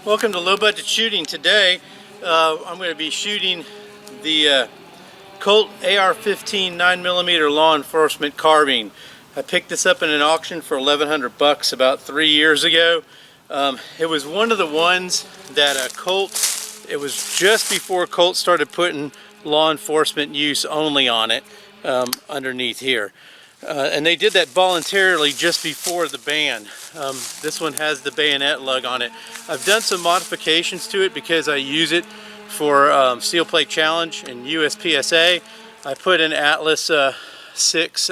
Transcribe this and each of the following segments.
Welcome to Low Budget Shooting. Today I'm going to be shooting the Colt AR-15 9mm law enforcement carbine. I picked this up in an auction for $1,100 about 3 years ago. It was one of the ones that Colt, it was just before Colt started putting law enforcement use only on it underneath here. And they did that voluntarily just before the ban. This one has the bayonet lug on it. I've done some modifications to it because I use it for Steel Plate Challenge and USPSA. I put an Atlas 6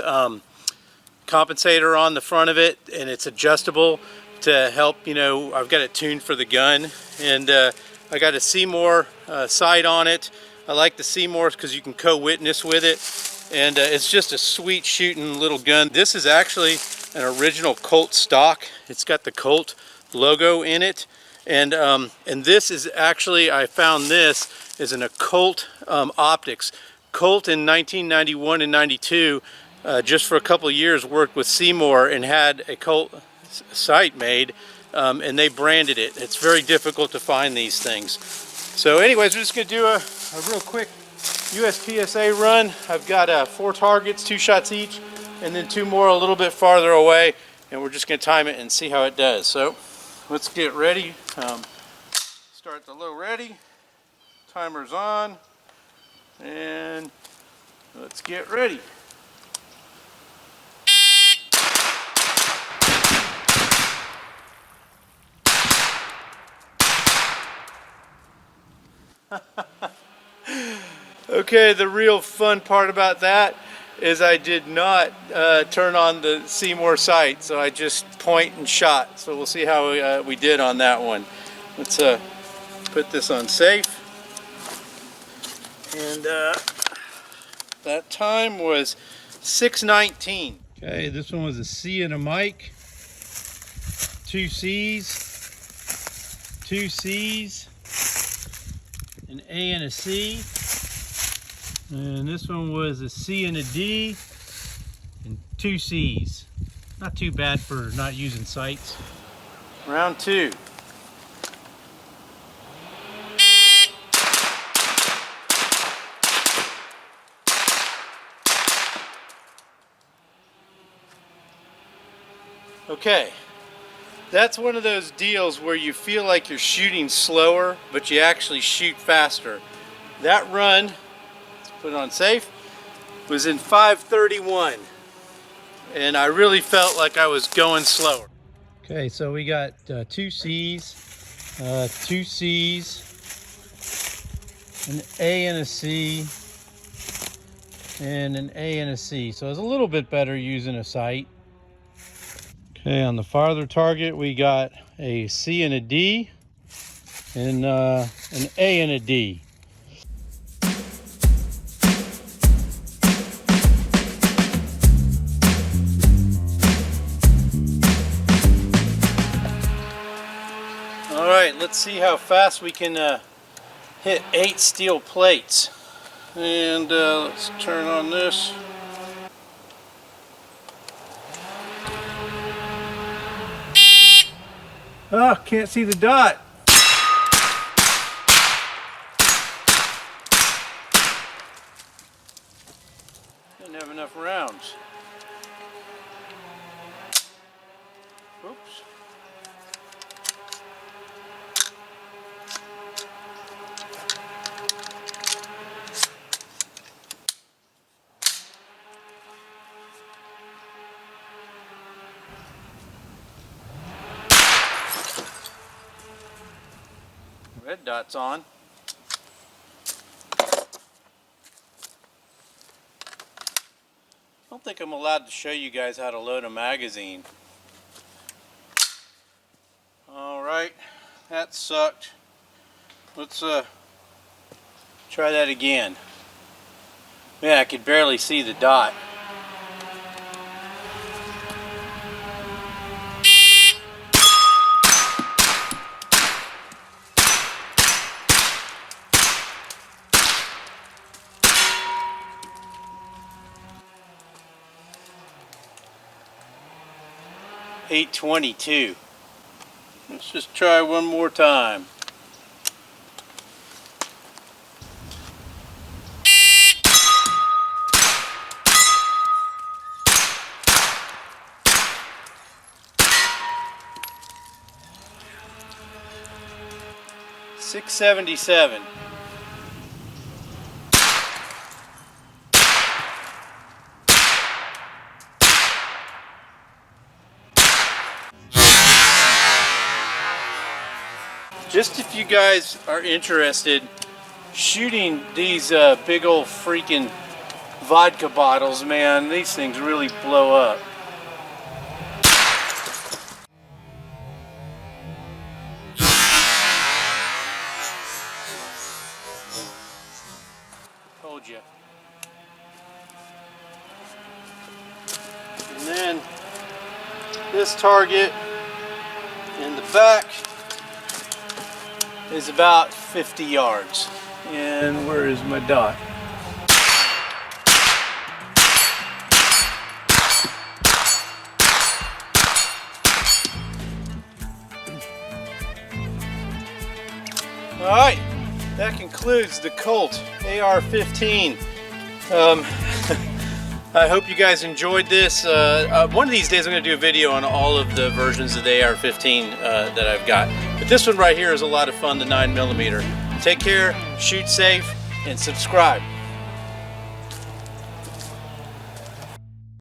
compensator on the front of it, and it's adjustable to help, you know, I've got it tuned for the gun. And I got a Seymour sight on it. I like the Seymour because you can co-witness with it. And it's just a sweet shooting little gun. This is actually an original Colt stock. It's got the Colt logo in it. And this is actually, I found this is in a Colt optics. Colt in 1991 and 92, just for a couple of years, worked with Seymour and had a Colt sight made, and they branded it. It's very difficult to find these things. So anyways, we're just gonna do a real quick USPSA run. I've got 4 targets, 2 shots each, and then 2 more a little bit farther away, and we're just going to time it and see how it does. So let's get ready. Start the low ready, timer's on, and let's get ready. Okay, the real fun part about that is I did not turn on the Seymour sight, so I just point and shot. So we'll see how we did on that one. Let's put this on safe. And that time was 6:19. Okay, this one was a C and a mic, 2 C's, 2 C's, an A and a C. And this one was a C and a D and 2 C's. Not too bad for not using sights. Round 2. Okay, that's one of those deals where you feel like you're shooting slower, but you actually shoot faster. That run, put it on safe, was in 5:31, and I really felt like I was going slower. Okay, so we got 2 C's, 2 C's, an A and a C, and an A and a C. So it's a little bit better using a sight. Okay, on the farther target we got a C and a D, and an A and a D. Alright, let's see how fast we can hit 8 steel plates. And let's turn on this. Oh, can't see the dot. Didn't have enough rounds. Oops. Red dot's on. I don't think I'm allowed to show you guys how to load a magazine. Alright, that sucked. Let's try that again. Yeah, I could barely see the dot. $8.22. Let's just try one more time. .677. Just if you guys are interested, shooting these big old freaking vodka bottles, man, these things really blow up. Told you. And then this target in the back is about 50 yards. And where is my dot? Alright, that concludes the Colt AR-15. I hope you guys enjoyed this. One of these days I'm going to do a video on all of the versions of the AR-15 that I've got. But this one right here is a lot of fun, the 9mm. Take care, shoot safe, and subscribe.